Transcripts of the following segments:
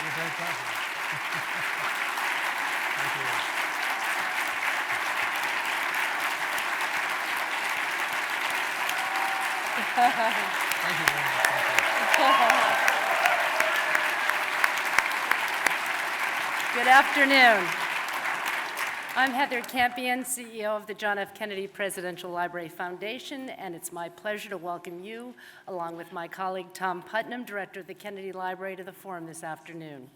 You're very welcome. Thank you. Thank you very much. Thank you. Good afternoon. I'm Heather Campion, CEO of the John F. Kennedy Presidential Library Foundation, and it's my pleasure to welcome you, along with my colleague Tom Putnam, Director of the Kennedy Library, to the forum this afternoon.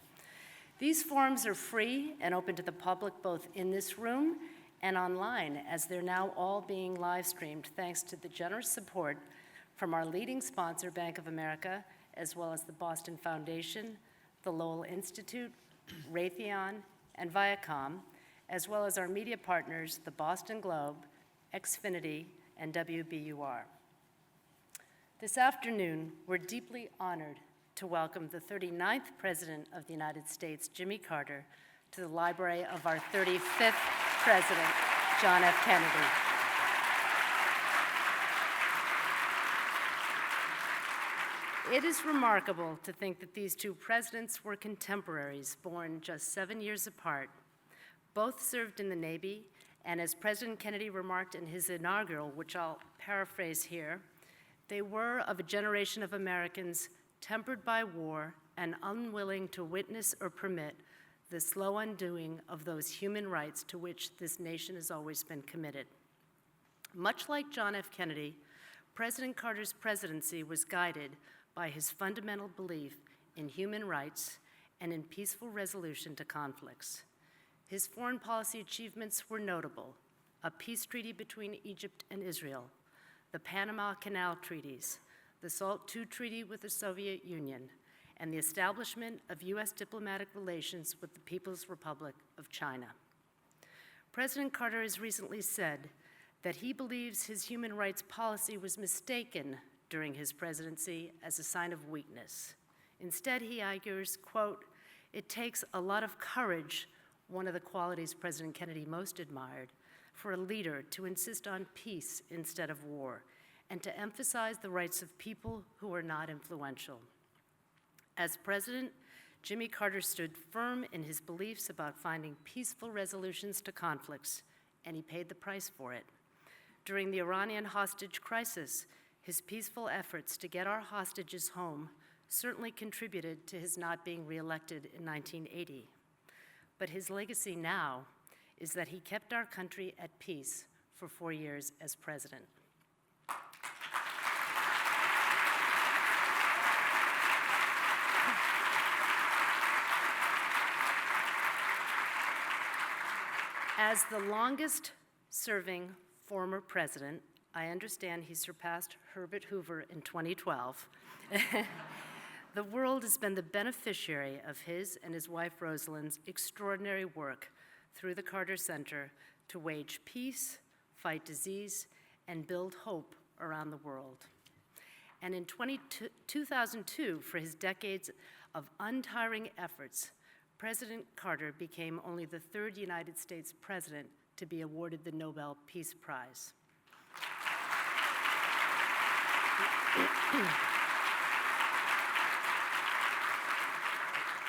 These forums are free and open to the public both in this room and online, as they're now all being live streamed thanks to the generous support from our leading sponsor, Bank of America, as well as the Boston Foundation, the Lowell Institute, Raytheon, and Viacom, as well as our media partners, the Boston Globe, Xfinity, and WBUR. This afternoon, we're deeply honored to welcome the 39th President of the United States, Jimmy Carter, to the library of our 35th President, John F. Kennedy. It is remarkable to think that these two presidents were contemporaries, born just 7 years apart. Both served in the Navy, and as President Kennedy remarked in his inaugural, which I'll paraphrase here, they were of a generation of Americans tempered by war and unwilling to witness or permit the slow undoing of those human rights to which this nation has always been committed. Much like John F. Kennedy, President Carter's presidency was guided by his fundamental belief in human rights and in peaceful resolution to conflicts. His foreign policy achievements were notable: a peace treaty between Egypt and Israel, the Panama Canal treaties, the SALT II treaty with the Soviet Union, and the establishment of U.S. diplomatic relations with the People's Republic of China. President Carter has recently said that he believes his human rights policy was mistaken during his presidency as a sign of weakness. Instead, he argues, quote, "It takes a lot of courage," one of the qualities President Kennedy most admired, "for a leader to insist on peace instead of war, and to emphasize the rights of people who are not influential." As president, Jimmy Carter stood firm in his beliefs about finding peaceful resolutions to conflicts, and he paid the price for it. During the Iranian hostage crisis, his peaceful efforts to get our hostages home certainly contributed to his not being reelected in 1980. But his legacy now is that he kept our country at peace for 4 years as president. As the longest-serving former president, I understand he surpassed Herbert Hoover in 2012. The world has been the beneficiary of his and his wife Rosalind's extraordinary work through the Carter Center to wage peace, fight disease, and build hope around the world. And in 2002, for his decades of untiring efforts, President Carter became only the third United States president to be awarded the Nobel Peace Prize.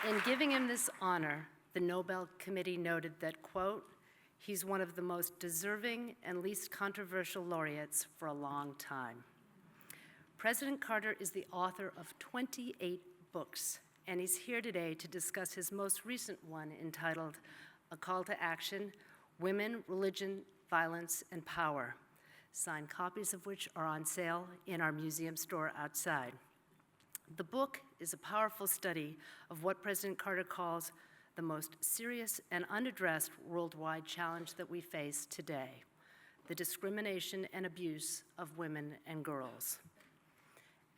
In giving him this honor, the Nobel Committee noted that, quote, "He's one of the most deserving and least controversial laureates for a long time." President Carter is the author of 28 books, and he's here today to discuss his most recent one entitled A Call to Action: Women, Religion, Violence, and Power, signed copies of which are on sale in our museum store outside. The book is a powerful study of what President Carter calls the most serious and unaddressed worldwide challenge that we face today: the discrimination and abuse of women and girls.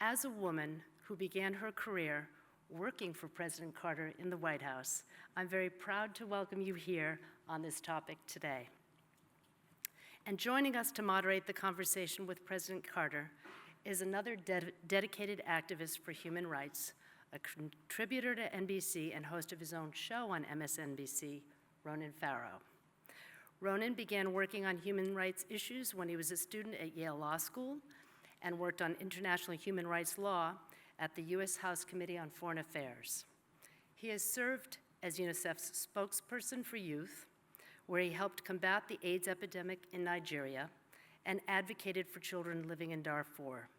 As a woman who began her career working for President Carter in the White House, I'm very proud to welcome you here on this topic today. And joining us to moderate the conversation with President Carter is another dedicated activist for human rights, a contributor to NBC and host of his own show on MSNBC, Ronan Farrow. Ronan began working on human rights issues when he was a student at Yale Law School and worked on international human rights law at the U.S. House Committee on Foreign Affairs. He has served as UNICEF's spokesperson for youth, where he helped combat the AIDS epidemic in Nigeria and advocated for children living in Darfur.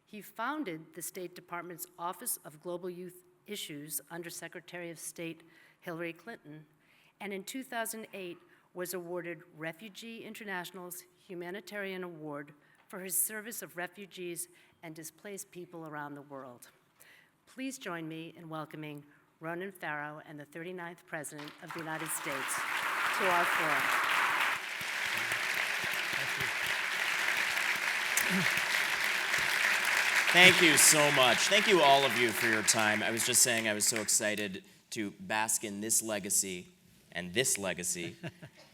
He founded the State Department's Office of Global Youth Issues under Secretary of State Hillary Clinton, and in 2008 was awarded Refugee International's Humanitarian Award for his service of refugees and displaced people around the world. Please join me in welcoming Ronan Farrow and the 39th President of the United States to our forum. Thank you so much. Thank you, all of you, for your time. I was just saying I was so excited to bask in this legacy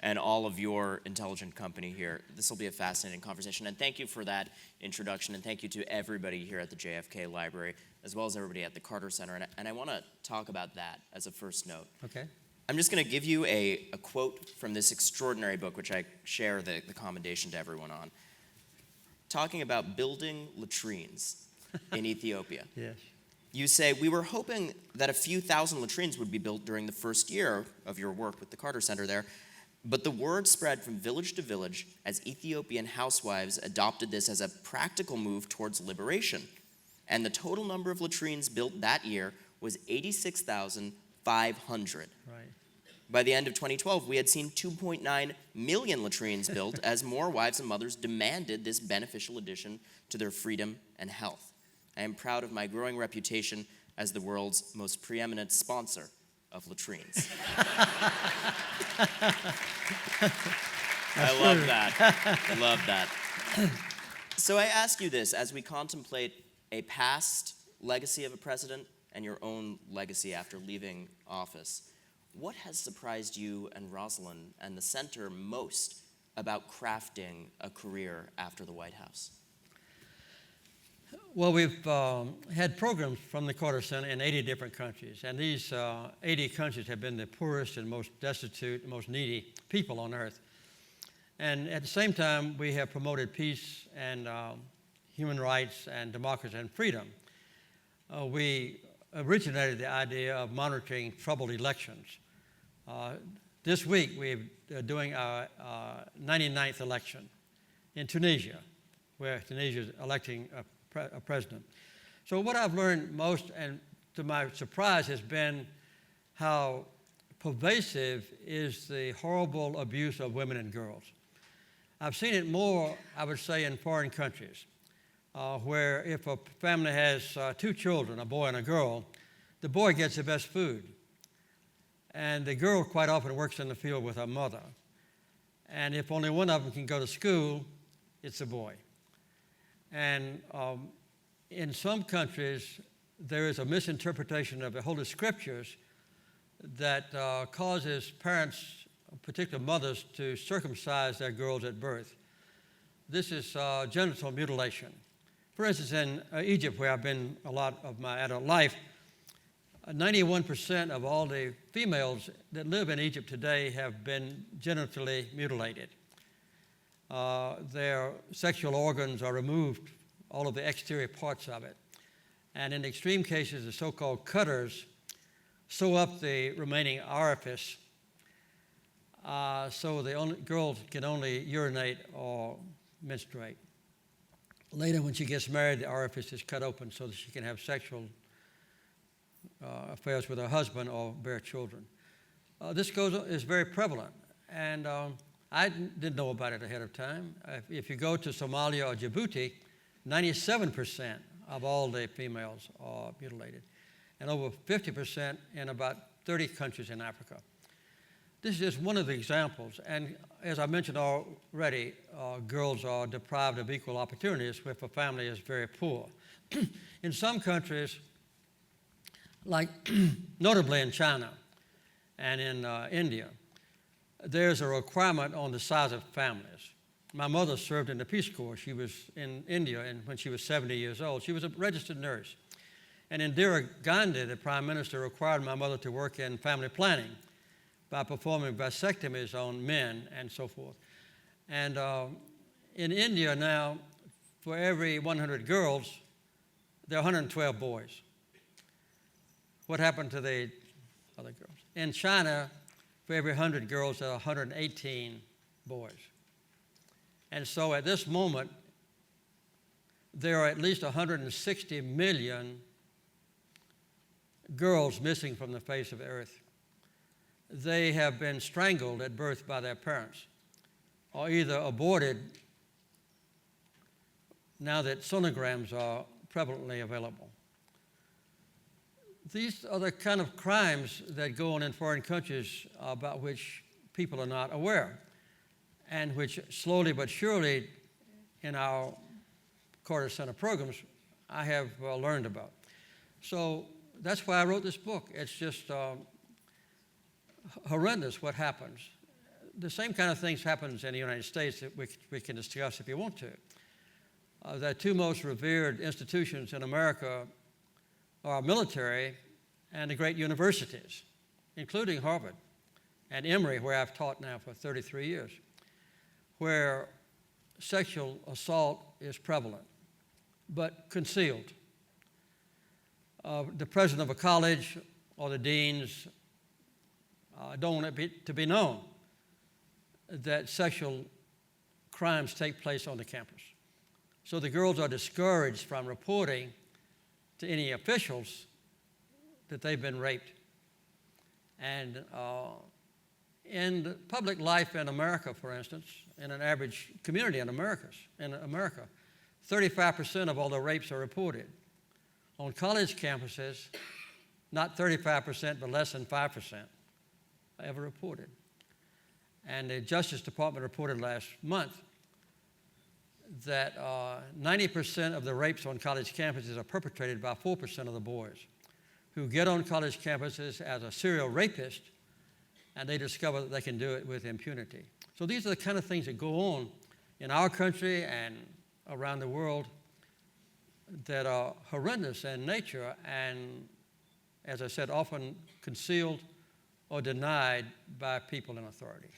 and all of your intelligent company here. This will be a fascinating conversation. And thank you for that introduction. And thank you to everybody here at the JFK Library, as well as everybody at the Carter Center. And I want to talk about that as a first note. Okay. I'm just going to give you a quote from this extraordinary book, which I share the commendation to everyone on, talking about building latrines in Ethiopia. Yes. You say, we were hoping that a few thousand latrines would be built during the first year of your work with the Carter Center there, but the word spread from village to village as Ethiopian housewives adopted this as a practical move towards liberation. And the total number of latrines built that year was 86,500. Right. By the end of 2012, we had seen 2.9 million latrines built as more wives and mothers demanded this beneficial addition to their freedom and health. I am proud of my growing reputation as the world's most preeminent sponsor of latrines. I love that. I love that. So I ask you this, as we contemplate a past legacy of a president and your own legacy after leaving office, what has surprised you and Rosalind and the center most about crafting a career after the White House? Well, we've had programs from the Carter Center in 80 different countries, and these 80 countries have been the poorest and most destitute, most needy people on earth. And at the same time, we have promoted peace and human rights and democracy and freedom. We originated the idea of monitoring troubled elections. This week, we're doing our 99th election in Tunisia, where Tunisia is electing a president. So what I've learned most, and to my surprise, has been how pervasive is the horrible abuse of women and girls. I've seen it more, I would say, in foreign countries, where if a family has 2 children, a boy and a girl, the boy gets the best food. And the girl quite often works in the field with her mother. And if only one of them can go to school, it's the boy. And in some countries, there is a misinterpretation of the Holy Scriptures that causes parents, particularly mothers, to circumcise their girls at birth. This is genital mutilation. For instance, in Egypt, where I've been a lot of my adult life, 91% of all the females that live in Egypt today have been genitally mutilated. Their sexual organs are removed, all of the exterior parts of it. And in extreme cases, the so-called cutters sew up the remaining orifice so the girls can only urinate or menstruate. Later, when she gets married, the orifice is cut open so that she can have sexual affairs with her husband or bear children. This is very prevalent, and I didn't know about it ahead of time. If you go to Somalia or Djibouti, 97% of all the females are mutilated, and over 50% in about 30 countries in Africa. This is just one of the examples, and as I mentioned already, girls are deprived of equal opportunities if a family is very poor. In some countries, like notably in China and in India, there's a requirement on the size of families. My mother served in the Peace Corps. She was in India, and when she was 70 years old, she was a registered nurse. And Indira Gandhi, the prime minister, required my mother to work in family planning by performing vasectomies on men and so forth. And in India now, for every 100 girls, there are 112 boys. What happened to the other girls. In China, for every 100 girls, there are 118 boys. And so at this moment, there are at least 160 million girls missing from the face of the earth. They have been strangled at birth by their parents, or either aborted now that sonograms are prevalently available. These are the kind of crimes that go on in foreign countries about which people are not aware, and which slowly but surely in our Carter Center programs I have learned about. So that's why I wrote this book. It's just horrendous what happens. The same kind of things happens in the United States that we can discuss if you want to. The two most revered institutions in America are military and the great universities, including Harvard and Emory, where I've taught now for 33 years, where sexual assault is prevalent, but concealed. The president of a college or the deans don't want it to be known that sexual crimes take place on the campus. So the girls are discouraged from reporting to any officials that they've been raped. And in public life in America, for instance, in an average community in America, 35% of all the rapes are reported. On college campuses, not 35%, but less than 5% are ever reported. And the Justice Department reported last month that 90% of the rapes on college campuses are perpetrated by 4% of the boys who get on college campuses as a serial rapist, and they discover that they can do it with impunity. So these are the kind of things that go on in our country and around the world that are horrendous in nature and, as I said, often concealed or denied by people in authority.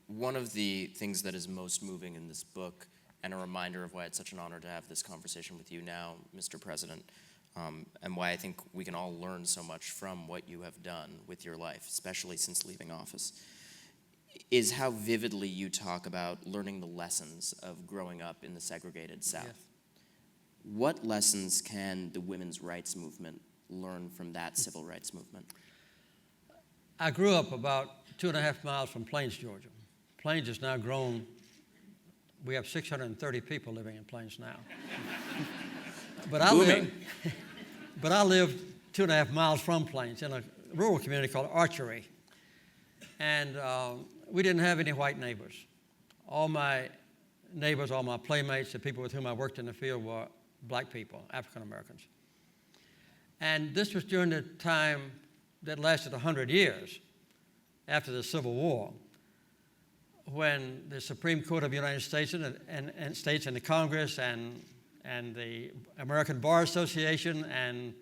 One of the things that is most moving in this book, and a reminder of why it's such an honor to have this conversation with you now, Mr. President, and why I think we can all learn so much from what you have done with your life, especially since leaving office, is how vividly you talk about learning the lessons of growing up in the segregated South. Yes. What lessons can the women's rights movement learn from that civil rights movement? I grew up about 2.5 miles from Plains, Georgia. Plains is now grown. We have 630 people living in Plains now. But I lived 2.5 miles from Plains in a rural community called Archery. And we didn't have any white neighbors. All my neighbors, all my playmates, the people with whom I worked in the field were black people, African Americans. And this was during the time that lasted 100 years after the Civil War, when the Supreme Court of the United States and states and the Congress and the American Bar Association and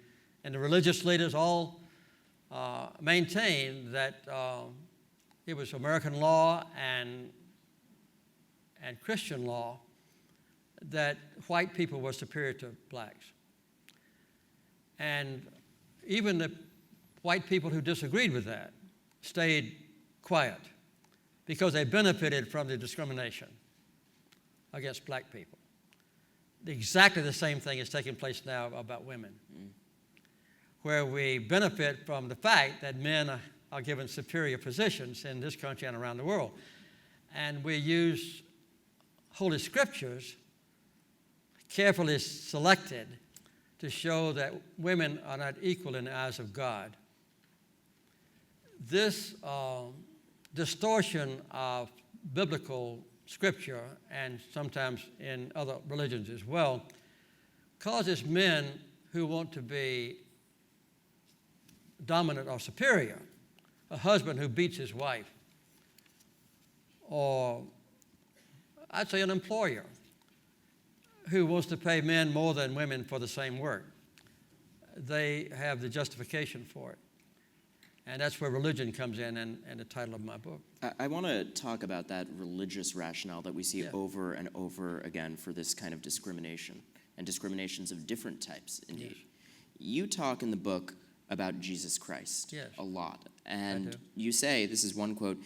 the religious leaders all maintained that it was American law and Christian law that white people were superior to blacks. And even the white people who disagreed with that stayed quiet because they benefited from the discrimination against black people. Exactly the same thing is taking place now about women, where we benefit from the fact that men are given superior positions in this country and around the world. And we use Holy Scriptures, carefully selected, to show that women are not equal in the eyes of God. This distortion of biblical Scripture, and sometimes in other religions as well, causes men who want to be dominant or superior, a husband who beats his wife, or I'd say an employer who wants to pay men more than women for the same work. They have the justification for it. And that's where religion comes in and the title of my book. I want to talk about that religious rationale that we see over and over again for this kind of discrimination, and discriminations of different types, indeed. Yes. You talk in the book about Jesus Christ. Yes. A lot. I And do. you say, this is one quote,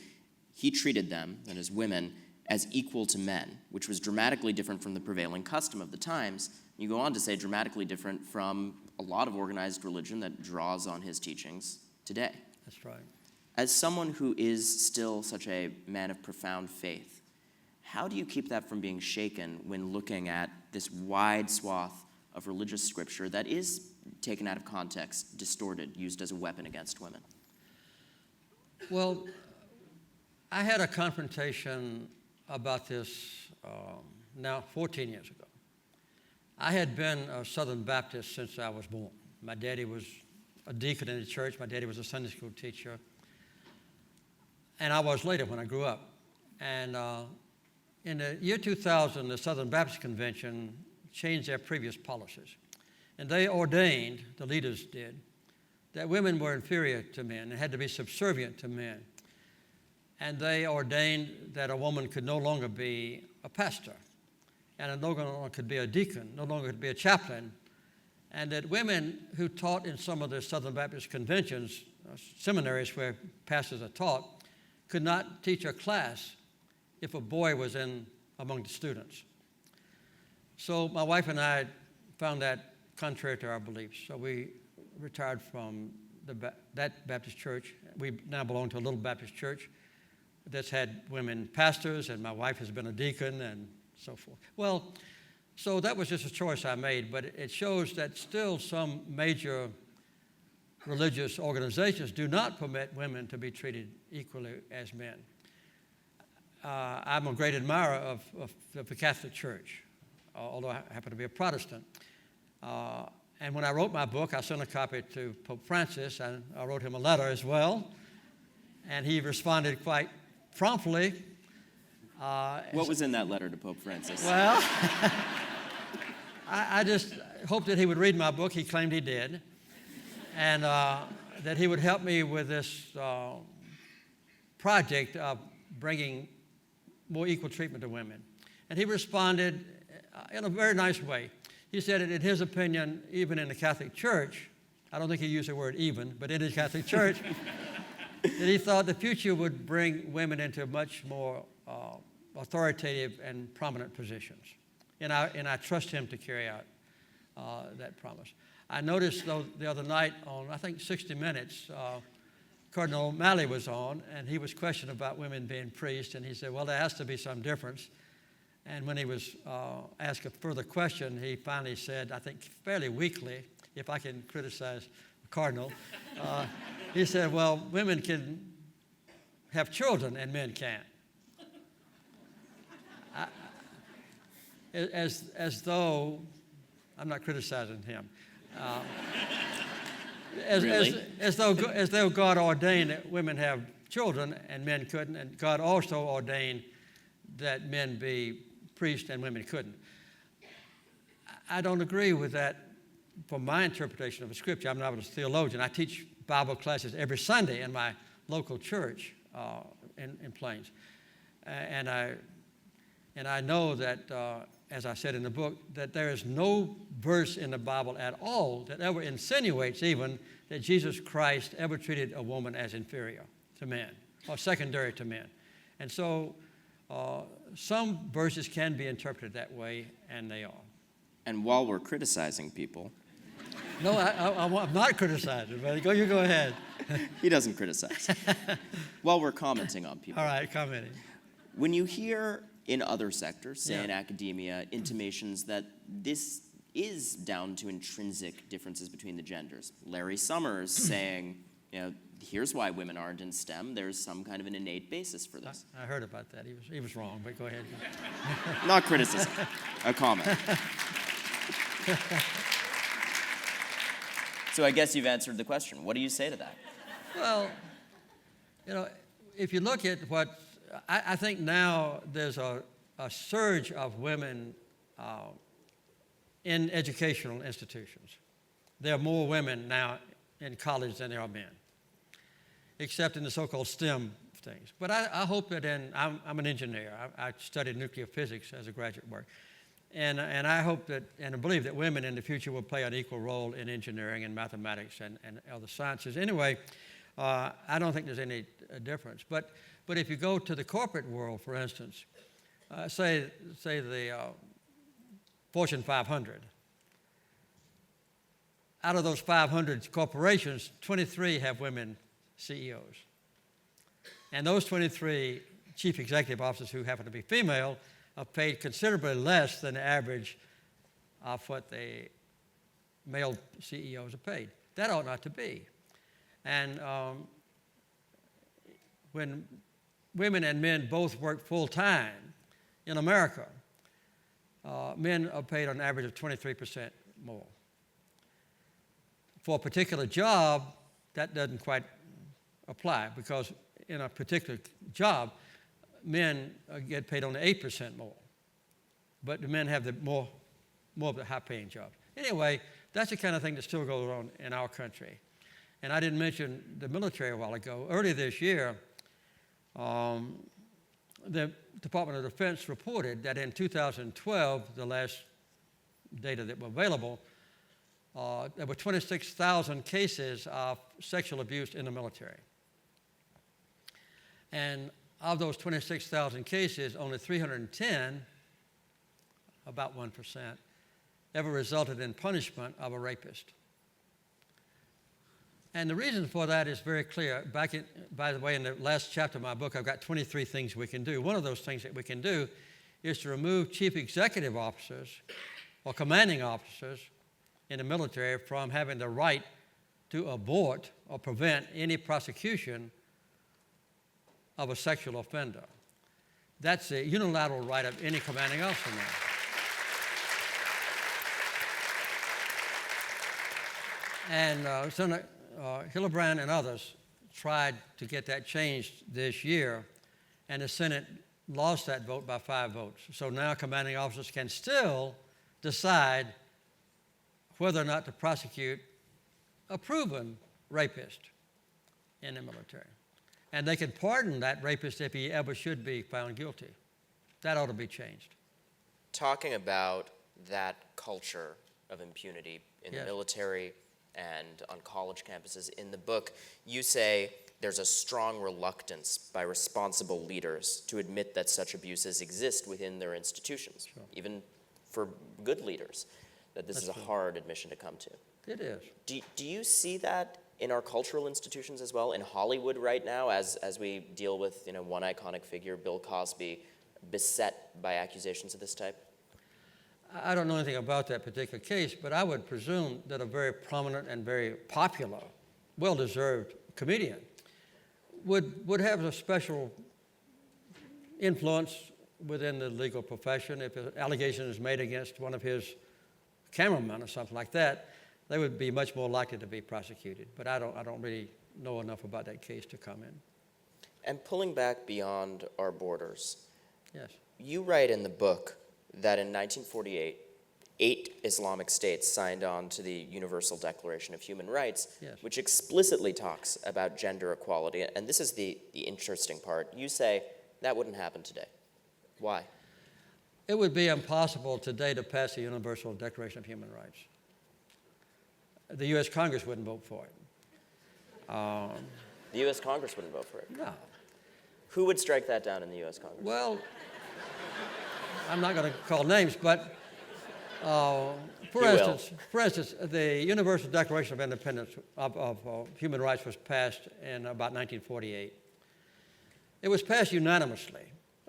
he treated them, that is women, as equal to men, which was dramatically different from the prevailing custom of the times. You go on to say dramatically different from a lot of organized religion that draws on his teachings today. That's right. As someone who is still such a man of profound faith, how do you keep that from being shaken when looking at this wide swath of religious scripture that is taken out of context, distorted, used as a weapon against women? Well, I had a confrontation about this now 14 years ago. I had been a Southern Baptist since I was born. My daddy was a deacon in the church. My daddy was a Sunday school teacher. And I was later when I grew up. And in the year 2000, the Southern Baptist Convention changed their previous policies. And they ordained, the leaders did, that women were inferior to men and had to be subservient to men. And they ordained that a woman could no longer be a pastor, and no longer could be a deacon, no longer could be a chaplain, and that women who taught in some of the Southern Baptist conventions, seminaries where pastors are taught, could not teach a class if a boy was in among the students. So my wife and I found that contrary to our beliefs. So we retired from that Baptist church. We now belong to a little Baptist church that's had women pastors, and my wife has been a deacon and so forth. Well, so that was just a choice I made, but it shows that still some major religious organizations do not permit women to be treated equally as men. I'm a great admirer of the Catholic Church, although I happen to be a Protestant. And when I wrote my book, I sent a copy to Pope Francis, and I wrote him a letter as well, and he responded quite promptly. What was in that letter to Pope Francis? Well, I just hoped that he would read my book. He claimed he did. And that he would help me with this project of bringing more equal treatment to women. And he responded in a very nice way. He said that in his opinion, even in the Catholic Church, I don't think he used the word even, but in the Catholic Church, that he thought the future would bring women into much more authoritative and prominent positions. And I trust him to carry out that promise. I noticed, though, the other night on, I think, 60 Minutes, Cardinal O'Malley was on, and he was questioned about women being priests, and he said, well, there has to be some difference. And when he was asked a further question, he finally said, I think fairly weakly, if I can criticize the Cardinal, he said, well, women can have children and men can't. As though, I'm not criticizing him, Really? as though God ordained that women have children and men couldn't, and God also ordained that men be priests and women couldn't. I don't agree with that from my interpretation of the scripture. I'm not a theologian. I teach Bible classes every Sunday in my local church in Plains. And I know that, as I said in the book, that there is no verse in the Bible at all that ever insinuates even that Jesus Christ ever treated a woman as inferior to men or secondary to men. And so some verses can be interpreted that way, and they are. And while we're criticizing people... No, I'm not criticizing, but you go ahead. He doesn't criticize. While we're commenting on people. All right, commenting. When you hear in other sectors, say in Yeah. academia, intimations that this is down to intrinsic differences between the genders. Larry Summers saying, here's why women aren't in STEM. There's some kind of an innate basis for this. I heard about that. He was wrong, but go ahead. Not criticism, a comment. So I guess you've answered the question. What do you say to that? Well, if you look at what, I think now there's a surge of women in educational institutions. There are more women now in college than there are men, except in the so-called STEM things. But I hope that I'm an engineer. I studied nuclear physics as a graduate work. And I hope that, and I believe that women in the future will play an equal role in engineering and mathematics and other sciences. Anyway, I don't think there's any difference. But if you go to the corporate world, for instance, say the Fortune 500, out of those 500 corporations, 23 have women CEOs. And those 23 chief executive officers who happen to be female are paid considerably less than the average of what the male CEOs are paid. That ought not to be. And when women and men both work full-time in America, men are paid on average of 23% more. For a particular job, that doesn't quite apply, because in a particular job, men get paid only 8% more, but the men have the more of the high-paying jobs. Anyway, that's the kind of thing that still goes on in our country. And I didn't mention the military a while ago. Earlier this year, the Department of Defense reported that in 2012, the last data that were available, there were 26,000 cases of sexual abuse in the military. And of those 26,000 cases, only 310, about 1%, ever resulted in punishment of a rapist. And the reason for that is very clear. By the way, in the last chapter of my book, I've got 23 things we can do. One of those things that we can do is to remove chief executive officers or commanding officers in the military from having the right to abort or prevent any prosecution of a sexual offender. That's a unilateral right of any commanding officer now. And Senator Hildebrand and others tried to get that changed this year, and the Senate lost that vote by 5 votes. So now commanding officers can still decide whether or not to prosecute a proven rapist in the military. And they can pardon that rapist if he ever should be found guilty. That ought to be changed. Talking about that culture of impunity in the military and on college campuses, in the book, you say there's a strong reluctance by responsible leaders to admit that such abuses exist within their institutions, even for good leaders, that this is a hard admission to come to. It is. Do you see that in our cultural institutions as well? In Hollywood right now, as we deal with one iconic figure, Bill Cosby, beset by accusations of this type? I don't know anything about that particular case, but I would presume that a very prominent and very popular, well-deserved comedian would have a special influence within the legal profession. If an allegation is made against one of his cameramen or something like that, they would be much more likely to be prosecuted. But I don't really know enough about that case to comment. And pulling back beyond our borders, yes, you write in the book that in 1948, 8 Islamic states signed on to the Universal Declaration of Human Rights, which explicitly talks about gender equality. And this is the interesting part. You say that wouldn't happen today. Why? It would be impossible today to pass the Universal Declaration of Human Rights. The U.S. Congress wouldn't vote for it. The U.S. Congress wouldn't vote for it? No. Who would strike that down in the U.S. Congress? Well, I'm not going to call names, but for instance, the Universal Declaration of Independence of Human Rights was passed in about 1948. It was passed unanimously,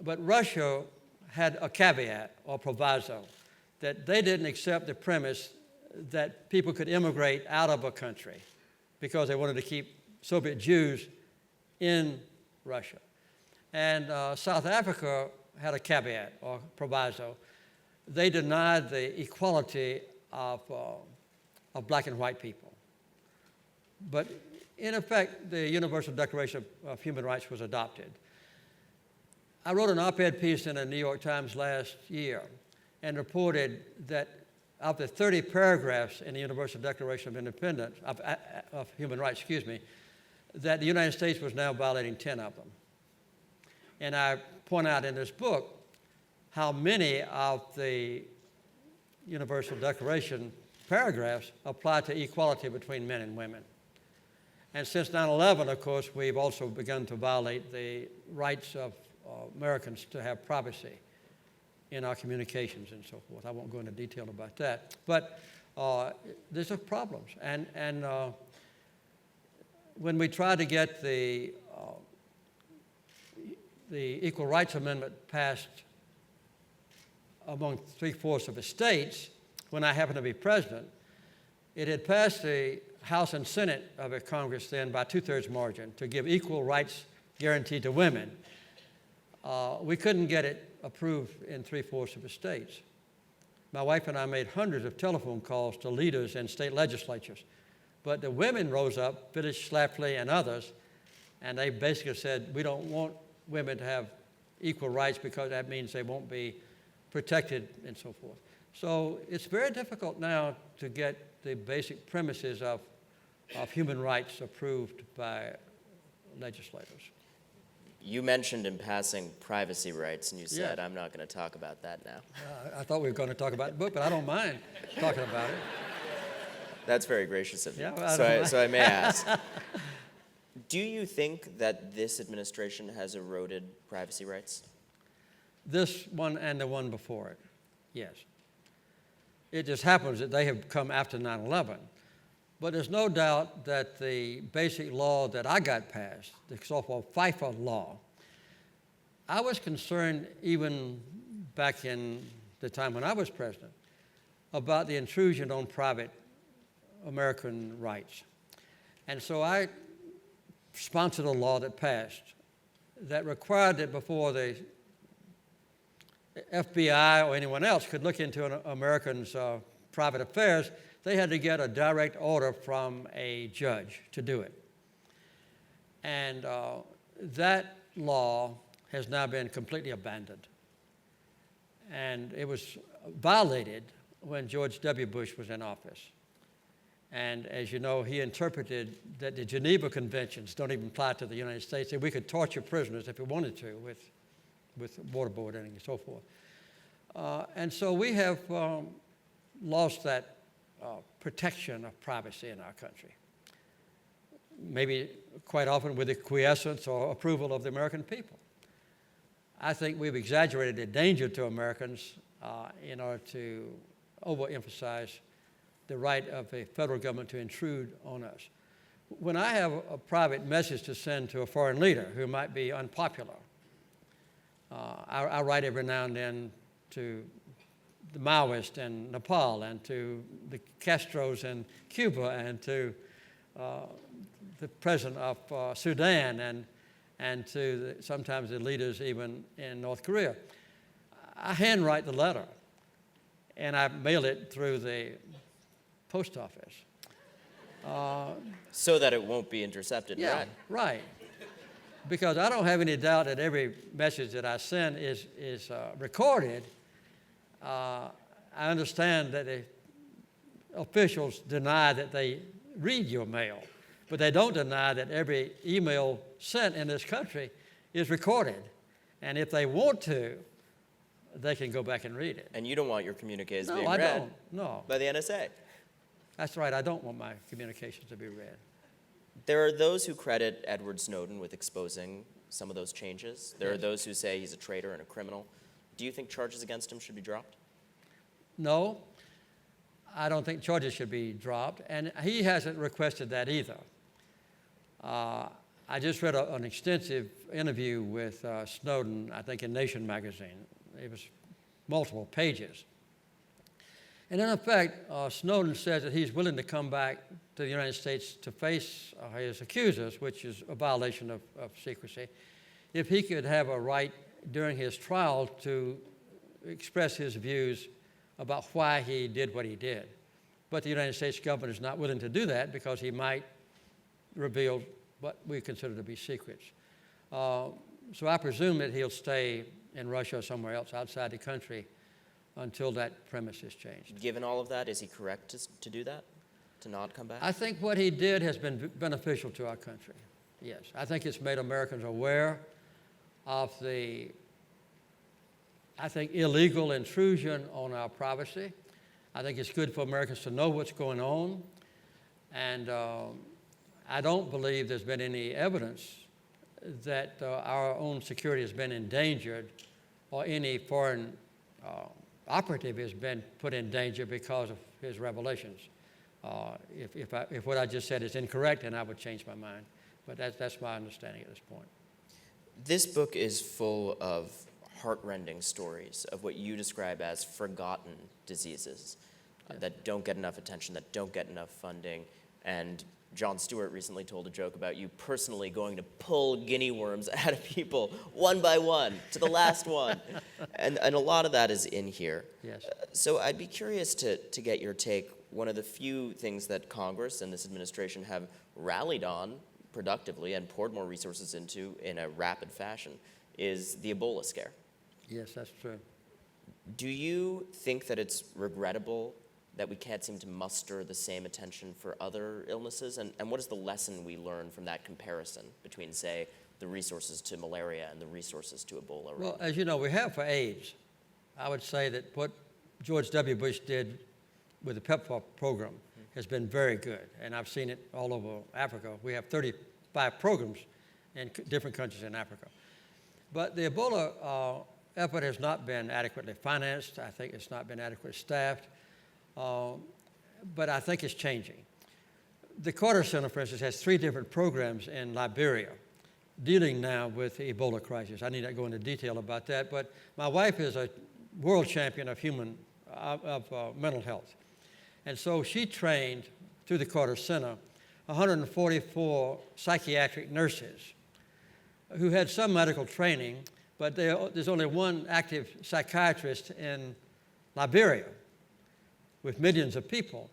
but Russia had a caveat or proviso that they didn't accept the premise that people could immigrate out of a country because they wanted to keep Soviet Jews in Russia. And South Africa had a caveat or proviso. They denied the equality of black and white people. But in effect, the Universal Declaration of Human Rights was adopted. I wrote an op-ed piece in the New York Times last year and reported that of the 30 paragraphs in the Universal Declaration of Independence, of Human Rights, that the United States was now violating 10 of them. And I point out in this book how many of the Universal Declaration paragraphs apply to equality between men and women. And since 9/11, of course, we've also begun to violate the rights of Americans to have privacy in our communications and so forth. I won't go into detail about that. But these are problems. And when we tried to get the Equal Rights Amendment passed among 3/4 of the states, when I happened to be president, it had passed the House and Senate of the Congress then by 2/3 margin to give equal rights guaranteed to women. We couldn't get it approved in 3/4 of the states. My wife and I made hundreds of telephone calls to leaders in state legislatures. But the women rose up, Phyllis Schlafly and others, and they basically said, we don't want women to have equal rights because that means they won't be protected and so forth. So it's very difficult now to get the basic premises of human rights approved by legislators. You mentioned in passing privacy rights, and you said, Yeah. I'm not going to talk about that now. I thought we were going to talk about the book, but I don't mind talking about it. That's very gracious of you. Yeah, well, So I may ask, do you think that this administration has eroded privacy rights? This one and the one before it, yes. It just happens that they have come after 9/11. But there's no doubt that the basic law that I got passed, the so-called FIFA law, I was concerned even back in the time when I was president about the intrusion on private American rights. And so I sponsored a law that passed that required that before the FBI or anyone else could look into an American's private affairs, they had to get a direct order from a judge to do it. And that law has now been completely abandoned. And it was violated when George W. Bush was in office. And as you know, he interpreted that the Geneva Conventions don't even apply to the United States, and we could torture prisoners if we wanted to with waterboarding and so forth. And so we have lost that protection of privacy in our country. Maybe quite often with the quiescence or approval of the American people. I think we've exaggerated the danger to Americans in order to overemphasize the right of a federal government to intrude on us. When I have a private message to send to a foreign leader who might be unpopular, I write every now and then to the Maoists in Nepal and to the Castros in Cuba and to the president of Sudan and to sometimes the leaders even in North Korea. I handwrite the letter and I mail it through the post office. So that it won't be intercepted, Yeah, right. Because I don't have any doubt that every message that I send is recorded. I understand that the officials deny that they read your mail, but they don't deny that every email sent in this country is recorded. And if they want to, they can go back and read it. And you don't want your communiques being No, I read don't. No. by the NSA. That's right. I don't want my communications to be read. There are those who credit Edward Snowden with exposing some of those changes. There are those who say he's a traitor and a criminal. Do you think charges against him should be dropped? No, I don't think charges should be dropped, and he hasn't requested that either. I just read an extensive interview with Snowden, I think in Nation magazine. It was multiple pages. And in effect, Snowden says that he's willing to come back to the United States to face his accusers, which is a violation of secrecy, if he could have a right during his trial to express his views about why he did what he did. But the United States government is not willing to do that because he might reveal what we consider to be secrets. So I presume that he'll stay in Russia or somewhere else outside the country until that premise is changed. Given all of that, is he correct to do that? To not come back? I think what he did has been beneficial to our country, yes. I think it's made Americans aware of the, illegal intrusion on our privacy. I think it's good for Americans to know what's going on. And I don't believe there's been any evidence that our own security has been endangered or any foreign operative has been put in danger because of his revelations. If what I just said is incorrect, then I would change my mind. But that's my understanding at this point. This book is full of heartrending stories of what you describe as forgotten diseases that don't get enough attention, that don't get enough funding. And Jon Stewart recently told a joke about you personally going to pull guinea worms out of people one by one to the last one. And a lot of that is in here. Yes. So I'd be curious to get your take. One of the few things that Congress and this administration have rallied on productively and poured more resources into in a rapid fashion is the Ebola scare. Yes, that's true. Do you think that it's regrettable that we can't seem to muster the same attention for other illnesses? And what is the lesson we learn from that comparison between, say, the resources to malaria and the resources to Ebola? Well, as you know, we have for AIDS. I would say that what George W. Bush did with the PEPFAR program has been very good, and I've seen it all over Africa. We have 35 programs in different countries in Africa. But the Ebola effort has not been adequately financed. I think it's not been adequately staffed. But I think it's changing. The Carter Center, for instance, has 3 different programs in Liberia dealing now with the Ebola crisis. I need not go into detail about that, but my wife is a world champion of mental health. And so she trained, through the Carter Center, 144 psychiatric nurses who had some medical training, but there's only one active psychiatrist in Liberia with millions of people.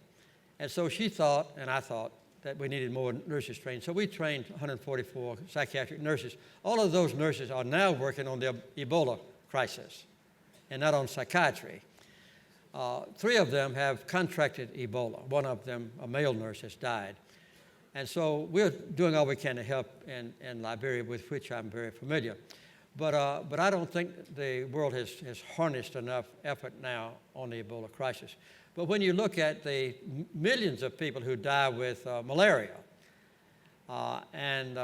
And so she thought, and I thought, that we needed more nurses trained. So we trained 144 psychiatric nurses. All of those nurses are now working on the Ebola crisis and not on psychiatry. 3 of them have contracted Ebola. One of them, a male nurse, has died. And so we're doing all we can to help in Liberia, with which I'm very familiar. But I don't think the world has harnessed enough effort now on the Ebola crisis. But when you look at the millions of people who die with malaria and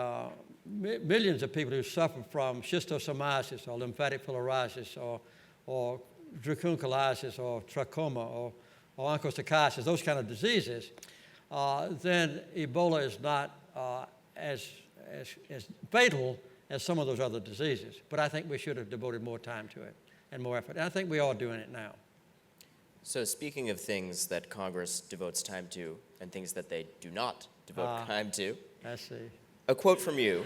millions of people who suffer from schistosomiasis or lymphatic filariasis or dracunculiasis or trachoma or onchocerciasis, those kind of diseases, then Ebola is not as fatal as some of those other diseases. But I think we should have devoted more time to it and more effort. And I think we are doing it now. So speaking of things that Congress devotes time to and things that they do not devote time to, I see. A quote from you.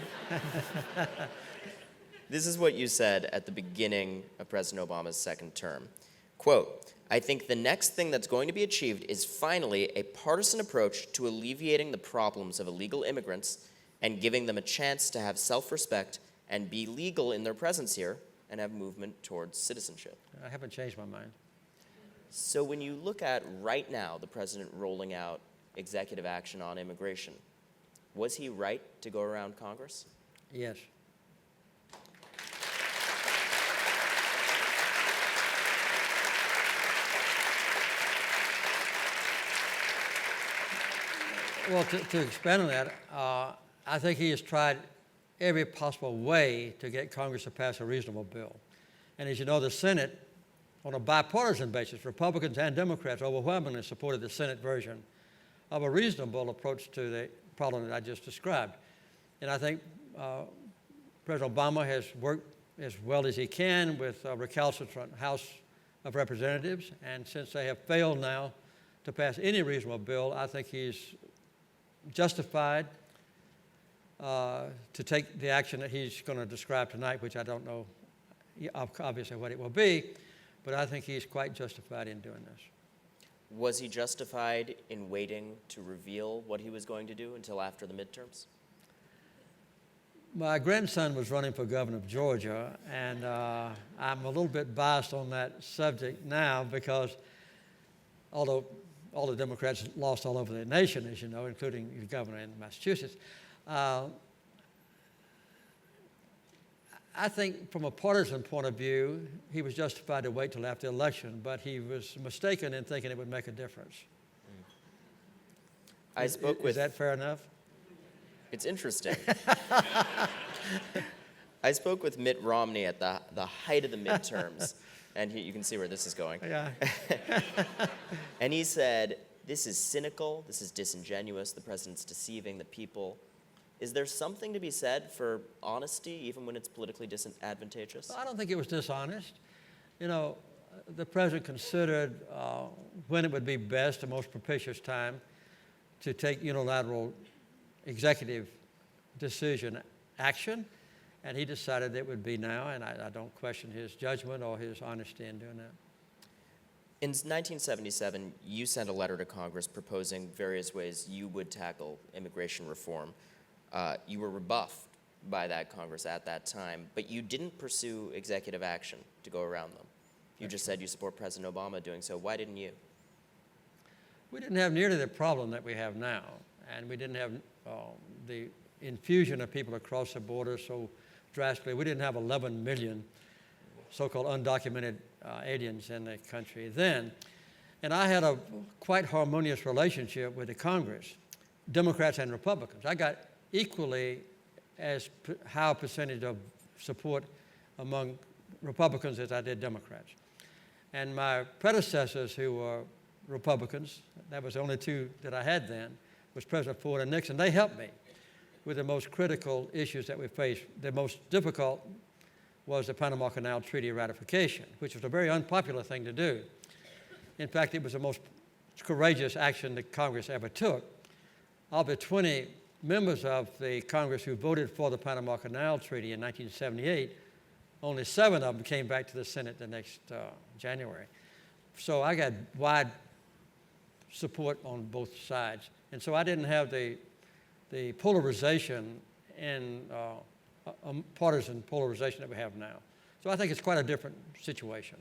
This is what you said at the beginning of President Obama's second term. Quote, "I think the next thing that's going to be achieved is finally a partisan approach to alleviating the problems of illegal immigrants and giving them a chance to have self-respect and be legal in their presence here and have movement towards citizenship." I haven't changed my mind. So when you look at right now the president rolling out executive action on immigration, was he right to go around Congress? Yes. Well, to expand on that, I think he has tried every possible way to get Congress to pass a reasonable bill. And as you know, the Senate, on a bipartisan basis, Republicans and Democrats overwhelmingly supported the Senate version of a reasonable approach to the problem that I just described. And I think President Obama has worked as well as he can with recalcitrant House of Representatives. And since they have failed now to pass any reasonable bill, I think he's justified to take the action that he's going to describe tonight, which I don't know obviously what it will be, but I think he's quite justified in doing this. Was he justified in waiting to reveal what he was going to do until after the midterms? My grandson was running for governor of Georgia, and I'm a little bit biased on that subject now because although all the Democrats lost all over the nation, as you know, including the governor in Massachusetts, I think from a partisan point of view, he was justified to wait till after the election, but he was mistaken in thinking it would make a difference. Is that fair enough? It's interesting. I spoke with Mitt Romney at the height of the midterms, and you can see where this is going. Yeah. And he said, this is cynical, this is disingenuous, the president's deceiving the people. Is there something to be said for honesty, even when it's politically disadvantageous? I don't think it was dishonest. You know, the president considered when it would be best, the most propitious time, to take unilateral executive decision action, and he decided it would be now, and I don't question his judgment or his honesty in doing that. In 1977, you sent a letter to Congress proposing various ways you would tackle immigration reform. You were rebuffed by that Congress at that time, but you didn't pursue executive action to go around them. You just said you support President Obama doing so. Why didn't you? We didn't have nearly the problem that we have now, and we didn't have the infusion of people across the border so drastically. We didn't have 11 million so-called undocumented aliens in the country then. And I had a quite harmonious relationship with the Congress, Democrats and Republicans. I got equally as high a percentage of support among Republicans as I did Democrats. And my predecessors who were Republicans, that was the only two that I had then, was President Ford and Nixon. They helped me with the most critical issues that we faced. The most difficult was the Panama Canal Treaty ratification, which was a very unpopular thing to do. In fact, it was the most courageous action that Congress ever took. Of the 20 members of the Congress who voted for the Panama Canal Treaty in 1978, only 7 of them came back to the Senate the next January. So I got wide support on both sides. And so I didn't have the polarization and partisan polarization that we have now. So I think it's quite a different situation.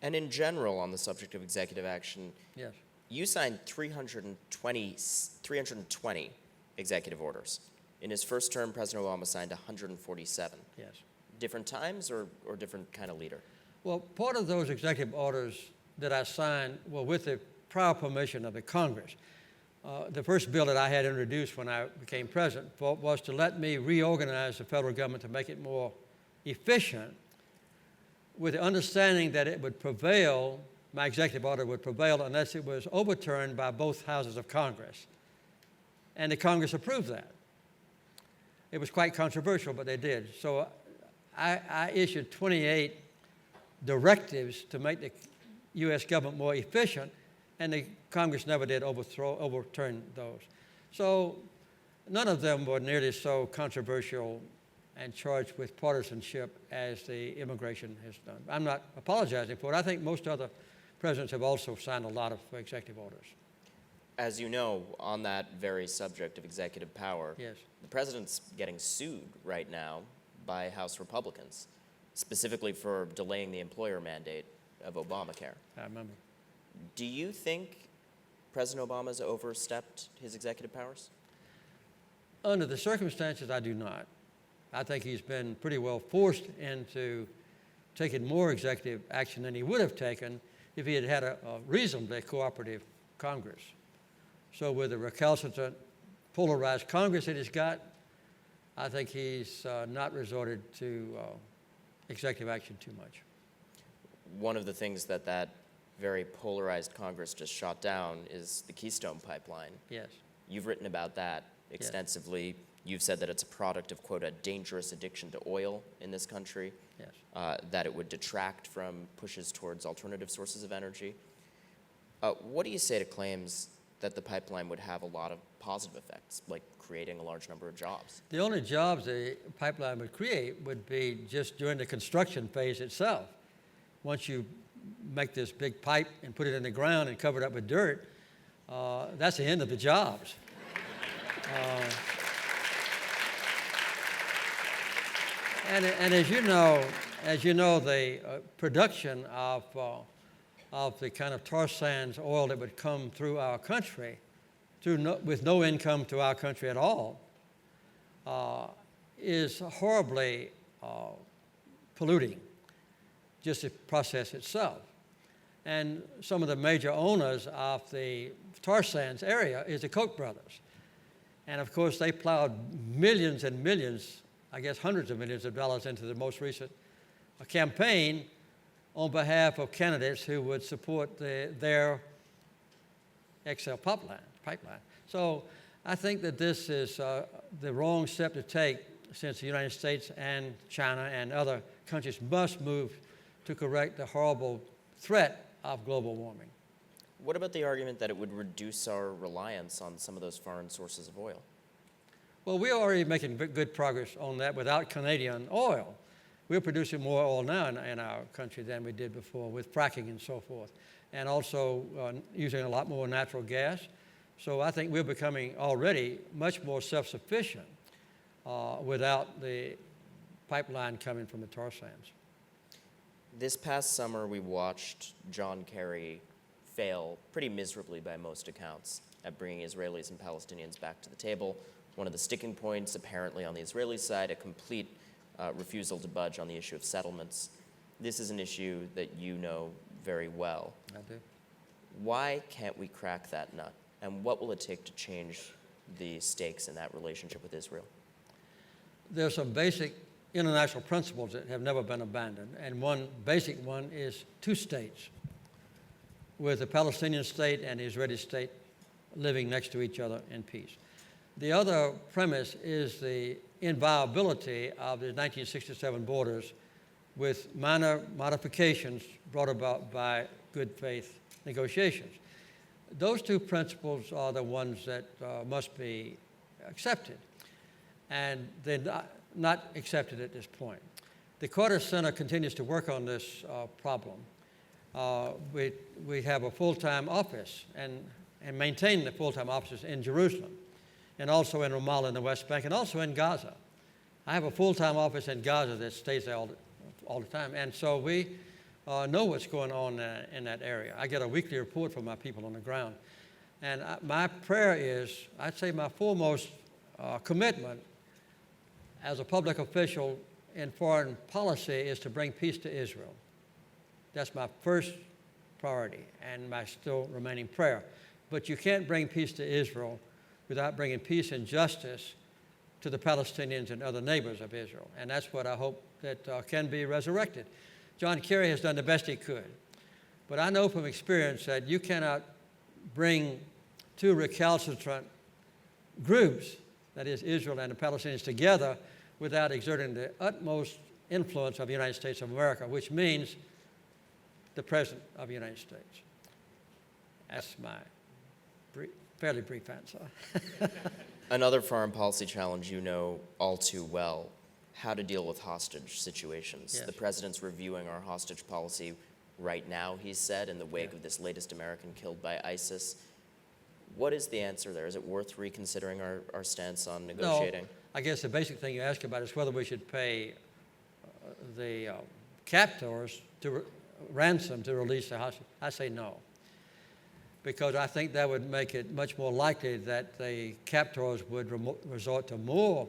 And in general, on the subject of executive action, Yes. you signed 320 executive orders. In his first term, President Obama signed 147. Yes. Different times or different kind of leader? Well, part of those executive orders that I signed were with the prior permission of the Congress. The first bill that I had introduced when I became president was to let me reorganize the federal government to make it more efficient, with the understanding that it would prevail, my executive order would prevail unless it was overturned by both houses of Congress. And the Congress approved that. It was quite controversial, but they did. So I issued 28 directives to make the U.S. government more efficient, and the Congress never did overturn those. So none of them were nearly so controversial and charged with partisanship as the immigration has done. I'm not apologizing for it. I think most other presidents have also signed a lot of executive orders. As you know, on that very subject of executive power, Yes. the president's getting sued right now by House Republicans, specifically for delaying the employer mandate of Obamacare. I remember. Do you think President Obama's overstepped his executive powers? Under the circumstances, I do not. I think he's been pretty well forced into taking more executive action than he would have taken if he had had a reasonably cooperative Congress. So with the recalcitrant, polarized Congress that he's got, I think he's not resorted to executive action too much. One of the things that very polarized Congress just shot down is the Keystone Pipeline. Yes. You've written about that extensively. Yes. You've said that it's a product of, quote, a dangerous addiction to oil in this country. Yes. That it would detract from pushes towards alternative sources of energy. What do you say to claims that the pipeline would have a lot of positive effects, like creating a large number of jobs? The only jobs the pipeline would create would be just during the construction phase itself. Once you make this big pipe and put it in the ground and cover it up with dirt, that's the end of the jobs. And as you know, the production of the kind of tar sands oil that would come through our country, with no income to our country at all, is horribly polluting, just the process itself. And some of the major owners of the tar sands area is the Koch brothers. And of course, they plowed millions and millions, I guess hundreds of millions of dollars into the most recent campaign on behalf of candidates who would support their XL pipeline. So I think that this is the wrong step to take, since the United States and China and other countries must move to correct the horrible threat of global warming. What about the argument that it would reduce our reliance on some of those foreign sources of oil? Well, we're already making good progress on that without Canadian oil. We're producing more oil now in our country than we did before with fracking and so forth, and also using a lot more natural gas. So I think we're becoming already much more self-sufficient without the pipeline coming from the tar sands. This past summer, we watched John Kerry fail pretty miserably by most accounts at bringing Israelis and Palestinians back to the table. One of the sticking points, apparently on the Israeli side, a complete refusal to budge on the issue of settlements. This is an issue that you know very well. I do. Why can't we crack that nut? And what will it take to change the stakes in that relationship with Israel? There's some basic international principles that have never been abandoned, and one basic one is two states, with the Palestinian state and the Israeli state living next to each other in peace. The other premise is the inviolability of the 1967 borders, with minor modifications brought about by good faith negotiations. Those two principles are the ones that must be accepted, and they're not accepted at this point. The Carter Center continues to work on this problem. We have a full-time office and maintain the full-time offices in Jerusalem, and also in Ramallah in the West Bank, and also in Gaza. I have a full-time office in Gaza that stays there all the time, and so we know what's going on in that area. I get a weekly report from my people on the ground, and my prayer is, I'd say my foremost commitment as a public official in foreign policy is to bring peace to Israel. That's my first priority and my still remaining prayer. But you can't bring peace to Israel without bringing peace and justice to the Palestinians and other neighbors of Israel. And that's what I hope that can be resurrected. John Kerry has done the best he could. But I know from experience that you cannot bring two recalcitrant groups, that is Israel and the Palestinians, together without exerting the utmost influence of the United States of America, which means the President of the United States. That's my fairly brief answer. Another foreign policy challenge you know all too well, how to deal with hostage situations. Yes. The President's reviewing our hostage policy right now, he's said, in the wake of this latest American killed by ISIS. What is the answer there? Is it worth reconsidering our stance on negotiating? No, I guess the basic thing you ask about is whether we should pay the captors to ransom to release the hostage. I say no, because I think that would make it much more likely that the captors would resort to more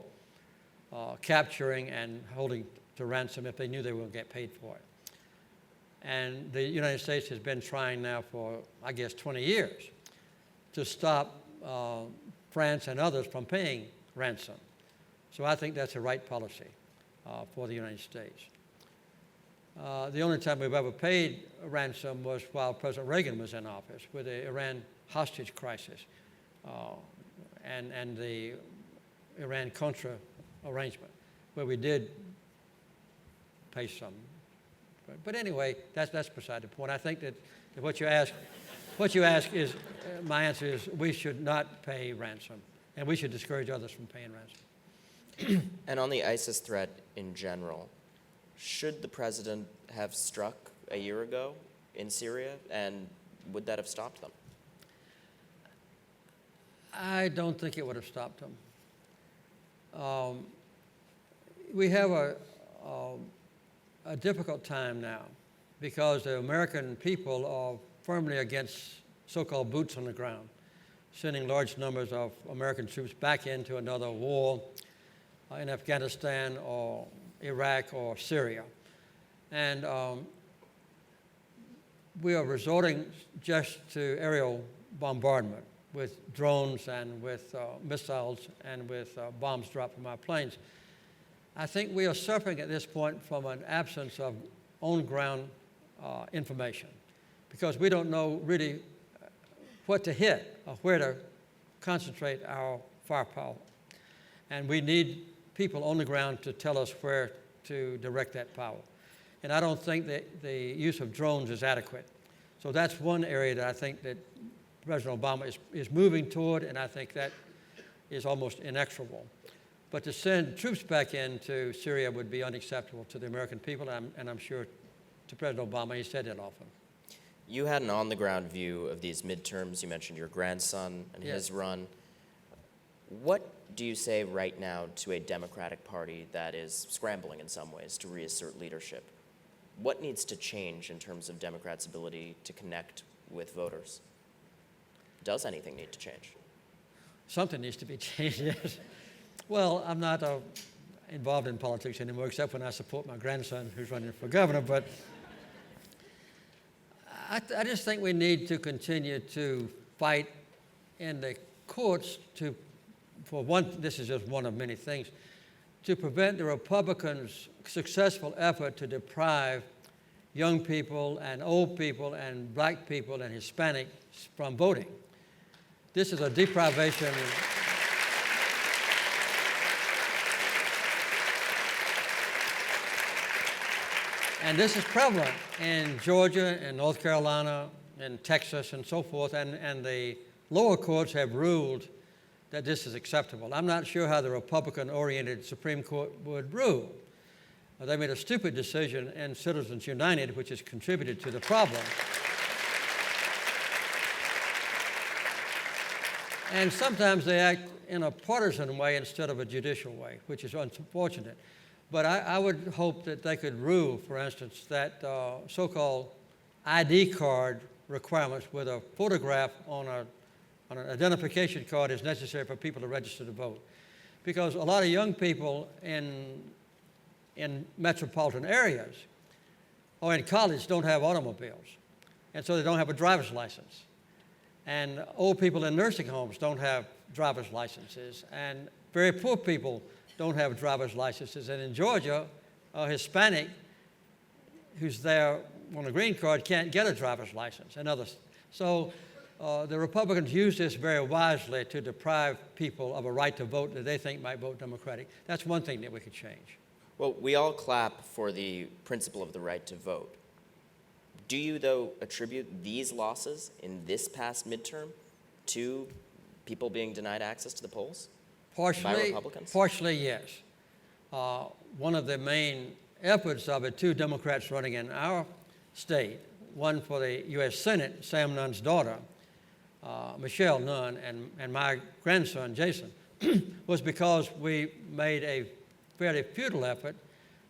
capturing and holding to ransom if they knew they were going to get paid for it. And the United States has been trying now for, I guess, 20 years to stop France and others from paying ransom. So I think that's the right policy for the United States. The only time we've ever paid a ransom was while President Reagan was in office with the Iran hostage crisis and the Iran-Contra arrangement, where we did pay some. But anyway, that's beside the point. I think that what you ask is, my answer is we should not pay ransom, and we should discourage others from paying ransom. And on the ISIS threat in general, should the President have struck a year ago in Syria, and would that have stopped them? I don't think it would have stopped them. We have a difficult time now because the American people are firmly against so-called boots on the ground, sending large numbers of American troops back into another war in Afghanistan or Iraq or Syria. And we are resorting just to aerial bombardment with drones and with missiles and with bombs dropped from our planes. I think we are suffering at this point from an absence of on-ground information because we don't know really what to hit or where to concentrate our firepower. And we need people on the ground to tell us where to direct that power. And I don't think that the use of drones is adequate. So that's one area that I think that President Obama is moving toward, and I think that is almost inexorable. But to send troops back into Syria would be unacceptable to the American people, and I'm sure to President Obama, he said that often. You had an on-the-ground view of these midterms. You mentioned your grandson and his run. What do you say right now to a Democratic Party that is scrambling in some ways to reassert leadership? What needs to change in terms of Democrats' ability to connect with voters? Does anything need to change? Something needs to be changed, yes. Well, I'm not involved in politics anymore, except when I support my grandson who's running for governor, but I just think we need to continue to fight in the courts for one, this is just one of many things, to prevent the Republicans' successful effort to deprive young people and old people and black people and Hispanics from voting. This is a deprivation. And this is prevalent in Georgia and North Carolina and Texas and so forth, and the lower courts have ruled that this is acceptable. I'm not sure how the Republican-oriented Supreme Court would rule. They made a stupid decision in Citizens United, which has contributed to the problem. And sometimes they act in a partisan way instead of a judicial way, which is unfortunate. But I would hope that they could rule, for instance, that so-called ID card requirements with a photograph on an identification card is necessary for people to register to vote. Because a lot of young people in metropolitan areas or in college don't have automobiles, and so they don't have a driver's license. And old people in nursing homes don't have driver's licenses, and very poor people don't have driver's licenses. And in Georgia, a Hispanic who's there on a green card can't get a driver's license and others. So the Republicans use this very wisely to deprive people of a right to vote that they think might vote Democratic. That's one thing that we could change. Well, we all clap for the principle of the right to vote. Do you, though, attribute these losses in this past midterm to people being denied access to the polls? By Republicans? Partially, yes. One of the main efforts of the two Democrats running in our state, one for the U.S. Senate, Sam Nunn's daughter, Michelle Nunn, and my grandson, Jason, was because we made a fairly futile effort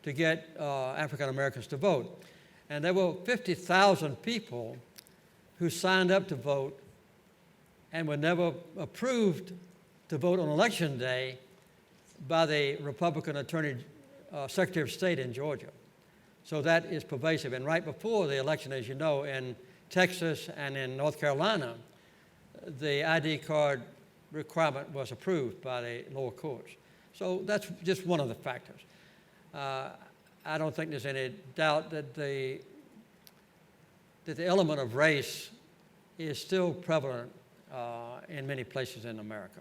to get African Americans to vote. And there were 50,000 people who signed up to vote and were never approved to vote on Election Day by the Republican Secretary of State in Georgia. So that is pervasive. And right before the election, as you know, in Texas and in North Carolina, the ID card requirement was approved by the lower courts. So that's just one of the factors. I don't think there's any doubt that the element of race is still prevalent in many places in America.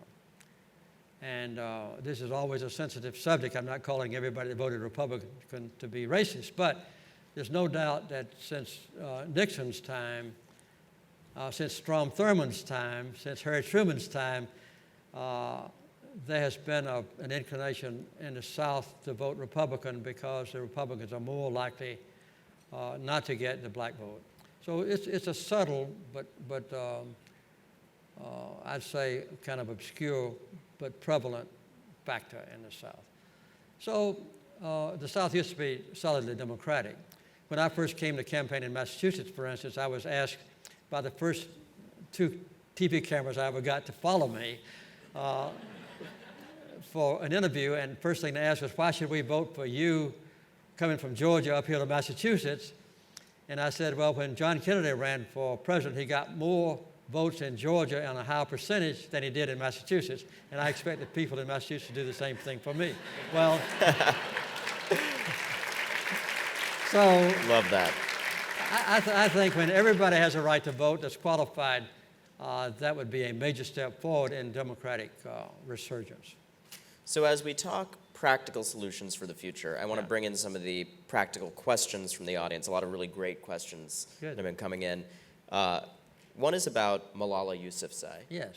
And this is always a sensitive subject. I'm not calling everybody that voted Republican to be racist, but there's no doubt that since Nixon's time, since Strom Thurmond's time, since Harry Truman's time, there has been an inclination in the South to vote Republican because the Republicans are more likely not to get the black vote. So it's a subtle, but I'd say kind of obscure but prevalent factor in the South. So the South used to be solidly Democratic. When I first came to campaign in Massachusetts, for instance, I was asked by the first two TV cameras I ever got to follow me for an interview, and first thing they asked was, why should we vote for you coming from Georgia up here to Massachusetts? And I said, well, when John Kennedy ran for president, he got more votes in Georgia on a higher percentage than he did in Massachusetts, and I expect the people in Massachusetts to do the same thing for me. Well, so Love that. I think when everybody has a right to vote that's qualified, that would be a major step forward in democratic resurgence. So as we talk practical solutions for the future, I want to bring in some of the practical questions from the audience. A lot of really great questions that have been coming in. One is about Malala Yousafzai. Yes.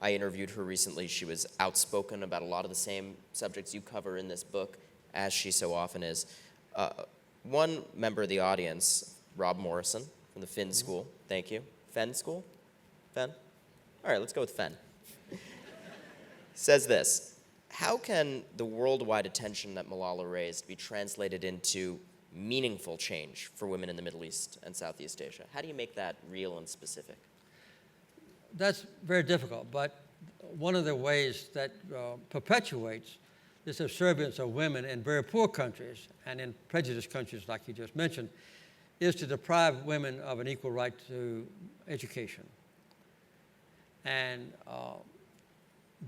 I interviewed her recently. She was outspoken about a lot of the same subjects you cover in this book, as she so often is. One member of the audience, Rob Morrison from the Finn School, thank you. Fenn School? Fenn? All right, let's go with Fenn. Says this: how can the worldwide attention that Malala raised be translated into meaningful change for women in the Middle East and Southeast Asia? How do you make that real and specific? That's very difficult, but one of the ways that perpetuates this subservience of women in very poor countries and in prejudiced countries like you just mentioned is to deprive women of an equal right to education. And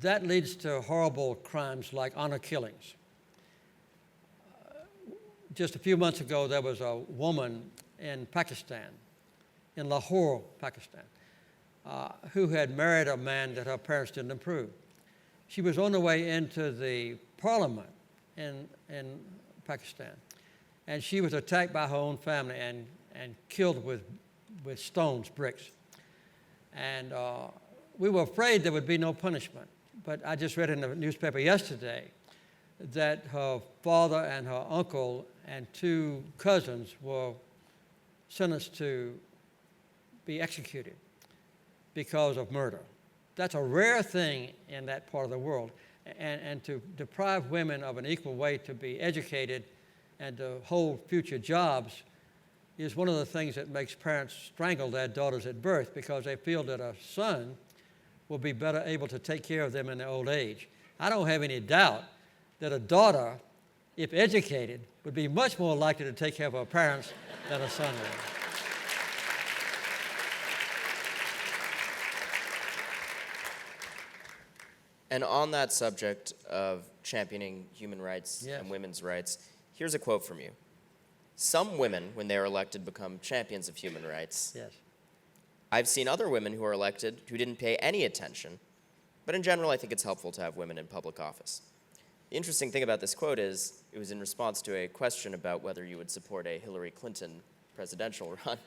that leads to horrible crimes like honor killings. Just a few months ago, there was a woman in Pakistan, in Lahore, Pakistan, who had married a man that her parents didn't approve. She was on the way into the parliament in Pakistan, and she was attacked by her own family and killed with stones, bricks. And we were afraid there would be no punishment. But I just read in the newspaper yesterday that her father and her uncle and 2 cousins were sentenced to be executed because of murder. That's a rare thing in that part of the world. And to deprive women of an equal way to be educated and to hold future jobs is one of the things that makes parents strangle their daughters at birth, because they feel that a son will be better able to take care of them in their old age. I don't have any doubt that a daughter, if educated, would be much more likely to take care of her parents than a son would. And on that subject of championing human rights and women's rights, here's a quote from you. Some women, when they are elected, become champions of human rights. Yes. I've seen other women who are elected who didn't pay any attention, but in general, I think it's helpful to have women in public office. The interesting thing about this quote is it was in response to a question about whether you would support a Hillary Clinton presidential run.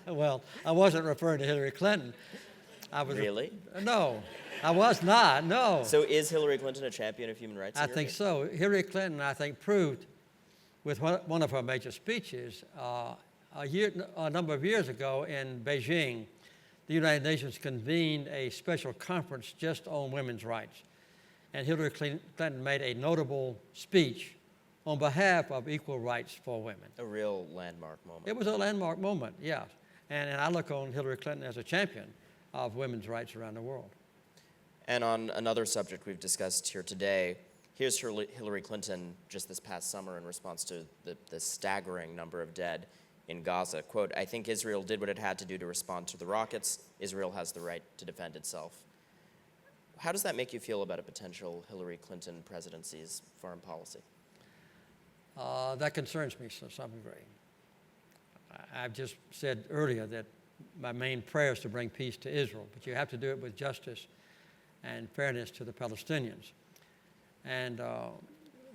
Well, I wasn't referring to Hillary Clinton. Really? No, I was not, no. So is Hillary Clinton a champion of human rights? I think so. Hillary Clinton, I think, proved with one of her major speeches a number of years ago in Beijing, the United Nations convened a special conference just on women's rights. And Hillary Clinton made a notable speech on behalf of equal rights for women. A real landmark moment. It was a landmark moment, yes. And I look on Hillary Clinton as a champion of women's rights around the world. And on another subject we've discussed here today, here's Hillary Clinton just this past summer in response to the staggering number of dead in Gaza. Quote, "I think Israel did what it had to do to respond to the rockets. Israel has the right to defend itself." How does that make you feel about a potential Hillary Clinton presidency's foreign policy? That concerns me to some degree. I've just said earlier that my main prayer is to bring peace to Israel, but you have to do it with justice and fairness to the Palestinians. And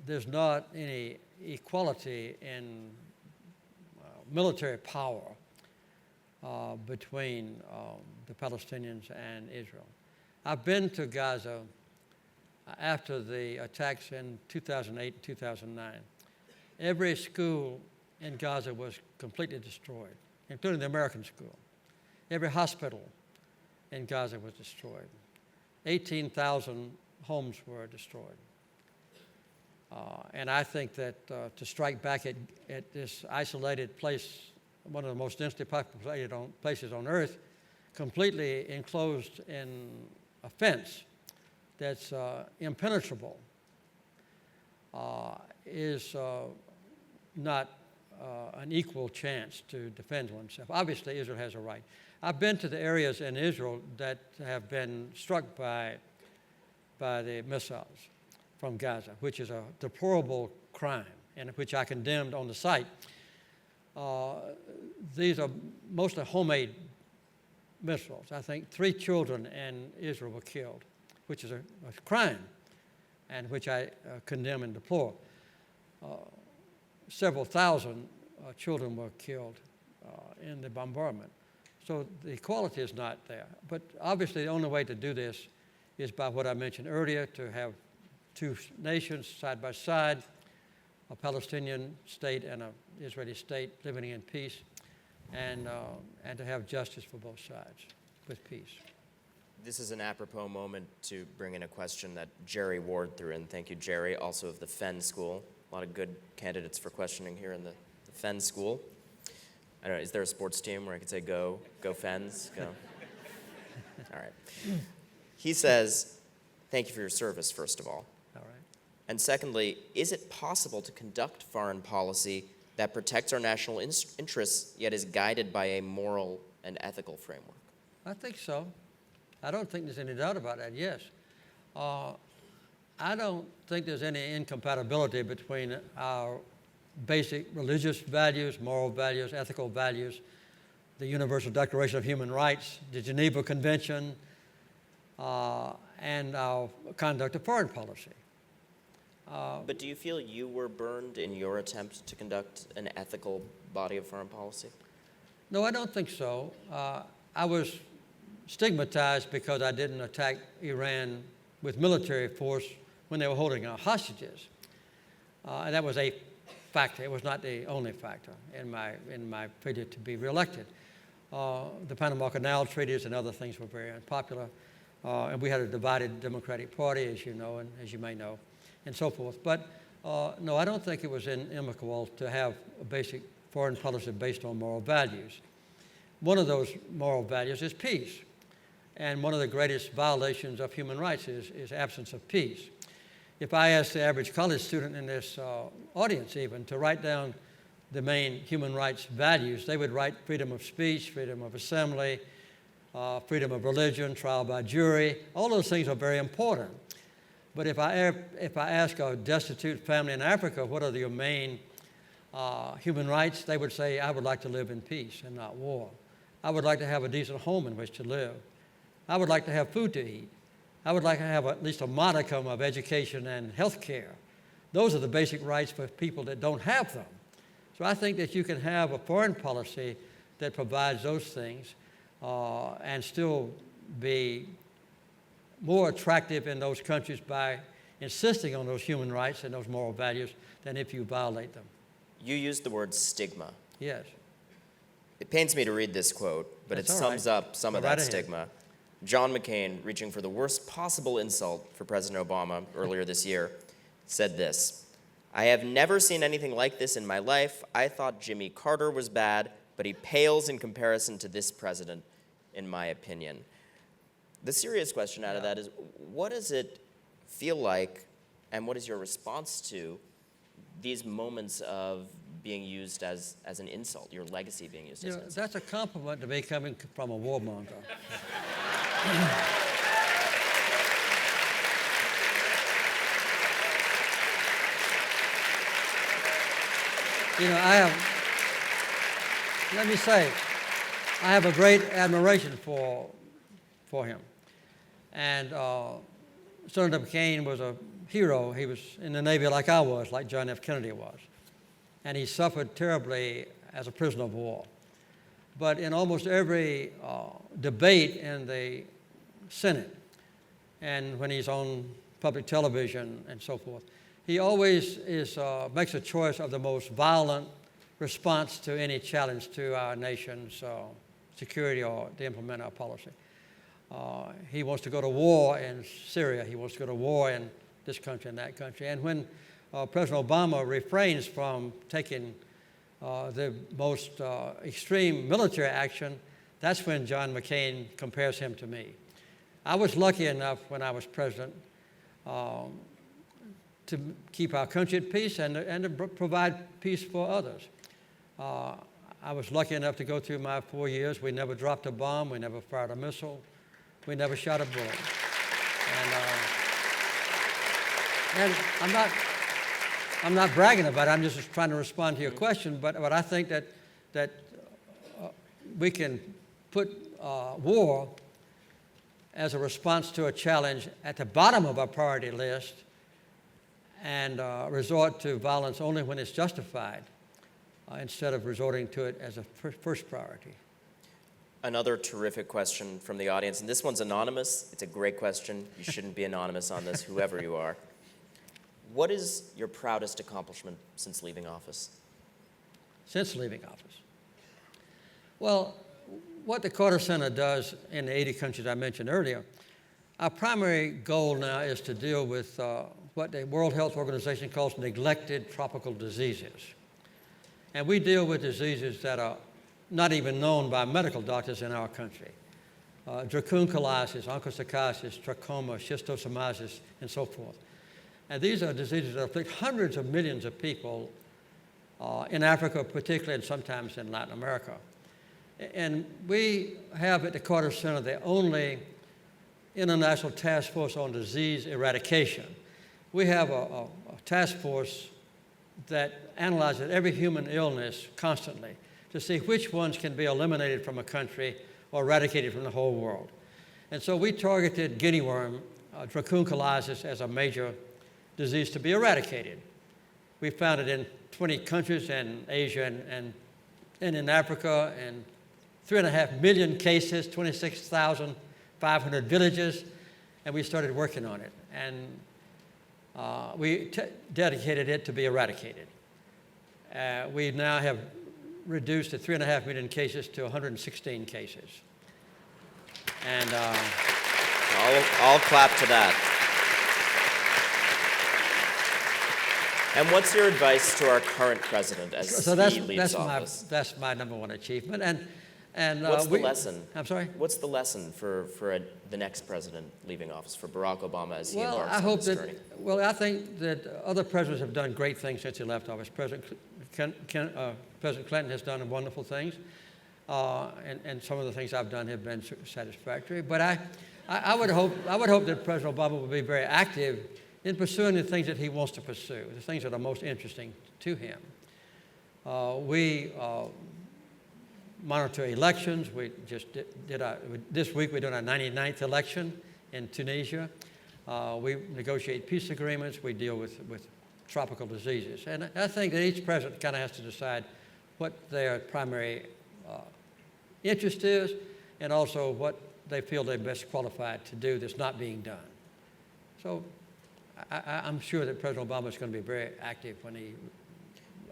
there's not any equality in military power between the Palestinians and Israel. I've been to Gaza after the attacks in 2008 and 2009. Every school in Gaza was completely destroyed, including the American school. Every hospital in Gaza was destroyed. 18,000 homes were destroyed. And I think that to strike back at this isolated place, one of the most densely populated places on earth, completely enclosed in a fence, that's impenetrable is not an equal chance to defend oneself. Obviously, Israel has a right. I've been to the areas in Israel that have been struck by the missiles from Gaza, which is a deplorable crime, and which I condemned on the site. These are mostly homemade missiles. I think 3 children in Israel were killed, which is a crime, and which I condemn and deplore. Several thousand children were killed in the bombardment. So the equality is not there. But obviously the only way to do this is by what I mentioned earlier, to have 2 nations side by side, a Palestinian state and an Israeli state living in peace, and to have justice for both sides with peace. This is an apropos moment to bring in a question that Jerry Ward threw in. Thank you, Jerry, also of the Fenn School. A lot of good candidates for questioning here in the Fenn School. I don't know, is there a sports team where I could say go Fens, go? All right. He says, thank you for your service, first of all. All right. And secondly, is it possible to conduct foreign policy that protects our national interests, yet is guided by a moral and ethical framework? I think so. I don't think there's any doubt about that, yes. I don't think there's any incompatibility between our basic religious values, moral values, ethical values, the Universal Declaration of Human Rights, the Geneva Convention, and our conduct of foreign policy. But do you feel you were burned in your attempt to conduct an ethical body of foreign policy? No, I don't think so. I was stigmatized because I didn't attack Iran with military force when they were holding our hostages. And that was a factor. It was not the only factor in my failure to be reelected. The Panama Canal treaties and other things were very unpopular. And we had a divided Democratic Party, as you know, and as you may know, and so forth. But no, I don't think it was inimical to have a basic foreign policy based on moral values. One of those moral values is peace. And one of the greatest violations of human rights is absence of peace. If I ask the average college student in this audience even to write down the main human rights values, they would write freedom of speech, freedom of assembly, freedom of religion, trial by jury. All those things are very important. But if I ask a destitute family in Africa, what are your main human rights, they would say, I would like to live in peace and not war. I would like to have a decent home in which to live. I would like to have food to eat. I would like to have at least a modicum of education and health care. Those are the basic rights for people that don't have them. So I think that you can have a foreign policy that provides those things and still be more attractive in those countries by insisting on those human rights and those moral values than if you violate them. You used the word stigma. Yes. It pains me to read this quote, but That's it all sums right. up some of Go right that ahead. stigma. John McCain, reaching for the worst possible insult for President Obama earlier this year, said this: I have never seen anything like this in my life. I thought Jimmy Carter was bad, but he pales in comparison to this president, in my opinion. The serious question out of that is, what does it feel like, and what is your response to these moments of being used as an insult, your legacy being used as an insult? That's a compliment to me coming from a warmonger. Let me say, I have a great admiration for him. And Senator McCain was a hero. He was in the Navy like I was, like John F. Kennedy was. And he suffered terribly as a prisoner of war. But in almost every debate in the Senate, and when he's on public television and so forth, he always makes a choice of the most violent response to any challenge to our nation's security or to implement our policy. He wants to go to war in Syria. He wants to go to war in this country and that country. And when President Obama refrains from taking the most extreme military action, that's when John McCain compares him to me. I was lucky enough when I was president to keep our country at peace and to provide peace for others. I was lucky enough to go through my 4 years. We never dropped a bomb. We never fired a missile. We never shot a bullet. And I'm not bragging about it. I'm just trying to respond to your question. But I think that we can put war as a response to a challenge at the bottom of our priority list and resort to violence only when it's justified instead of resorting to it as a first priority. Another terrific question from the audience, and this one's anonymous. It's a great question. You shouldn't be anonymous on this, whoever you are. What is your proudest accomplishment since leaving office? Since leaving office? Well, what the Carter Center does in the 80 countries I mentioned earlier, our primary goal now is to deal with what the World Health Organization calls neglected tropical diseases. And we deal with diseases that are not even known by medical doctors in our country. Dracunculiasis, onchocerciasis, trachoma, schistosomiasis, and so forth. And these are diseases that afflict hundreds of millions of people in Africa particularly, and sometimes in Latin America. And we have at the Carter Center the only international task force on disease eradication. We have a task force that analyzes every human illness constantly to see which ones can be eliminated from a country or eradicated from the whole world. And so we targeted guinea worm, dracunculiasis, as a major disease to be eradicated. We found it in 20 countries in Asia and in Africa, and 3.5 million cases, 26,500 villages, and we started working on it. And we dedicated it to be eradicated. We now have reduced the 3.5 million cases to 116 cases. And I'll clap to that. And what's your advice to our current president as he leaves office? That's my number one achievement. And what's the lesson? I'm sorry? What's the lesson for the next president leaving office, for Barack Obama as he Well, embarks I on hope this that. journey? Well, I think that other presidents have done great things since he left office. President Clinton has done wonderful things, and some of the things I've done have been satisfactory. But I would hope that President Obama will be very active in pursuing the things that he wants to pursue, the things that are most interesting to him. We monitor elections. We just this week we're doing our 99th election in Tunisia. We negotiate peace agreements. We deal with tropical diseases. And I think that each president kind of has to decide what their primary interest is and also what they feel they're best qualified to do that's not being done. So I'm sure that President Obama is going to be very active when he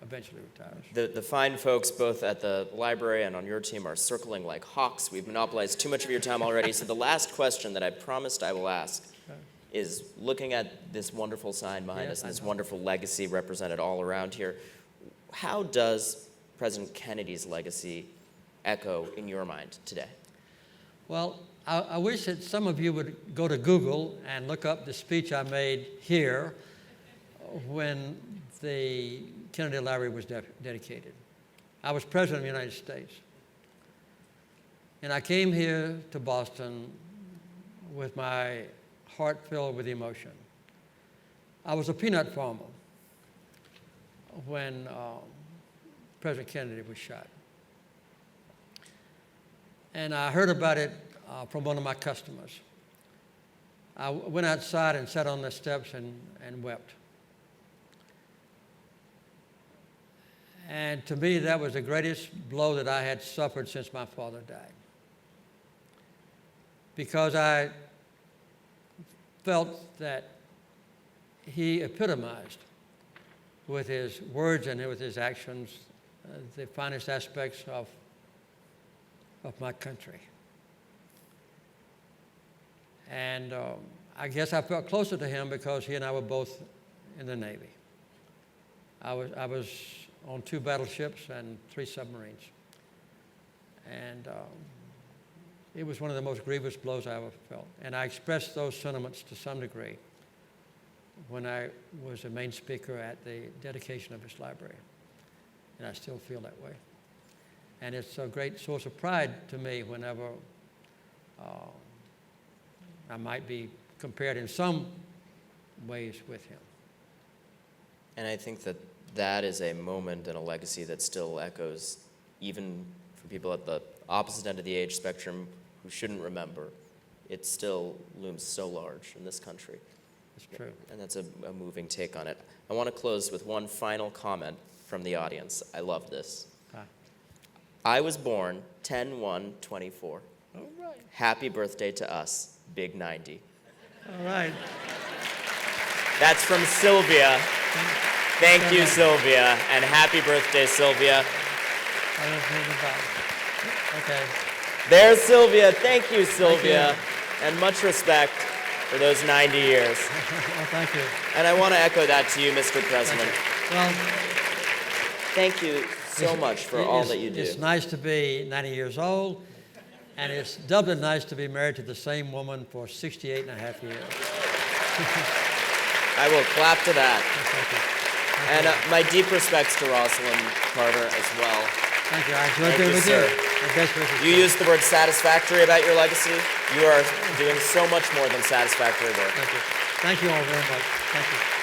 eventually retires. The fine folks both at the library and on your team are circling like hawks. We've monopolized too much of your time already. So the last question that I promised I will ask is, looking at this wonderful sign behind us and this wonderful legacy represented all around here, how does President Kennedy's legacy echo in your mind today? Well, I wish that some of you would go to Google and look up the speech I made here when the Kennedy Library was dedicated. I was President of the United States. And I came here to Boston with my heart filled with emotion. I was a peanut farmer when President Kennedy was shot. And I heard about it from one of my customers. I went outside and sat on the steps and wept. And to me, that was the greatest blow that I had suffered since my father died. Because I felt that he epitomized with his words and with his actions the finest aspects of my country. And I guess I felt closer to him because he and I were both in the Navy. I was on 2 battleships and 3 submarines. And it was one of the most grievous blows I ever felt. And I expressed those sentiments to some degree when I was a main speaker at the dedication of this library. And I still feel that way. And it's a great source of pride to me whenever I might be compared in some ways with him. And I think that that is a moment and a legacy that still echoes, even for people at the opposite end of the age spectrum who shouldn't remember. It still looms so large in this country. It's true. And that's a moving take on it. I want to close with one final comment from the audience. I love this. I was born 10/1/24. All right. Happy birthday to us, Big 90. All right. That's from Sylvia. Thank you, Sylvia, and happy birthday, Sylvia. I don't know about it. Okay. There's Sylvia. Thank you, Sylvia. Thank And much respect for those 90 years. Well, thank you. And I want to echo that to you, Mr. President. Well, Thank you so much for all that you do. It's nice to be 90 years old, and it's doubly nice to be married to the same woman for 68 and a half years. I will clap to that. Thank you. And my deep respects to Rosalind Carter as well. Thank you. I enjoyed Thank being you, with sir. you. And best wishes. You used the word satisfactory about your legacy. You are doing so much more than satisfactory work. Thank you. Thank you all very much. Thank you.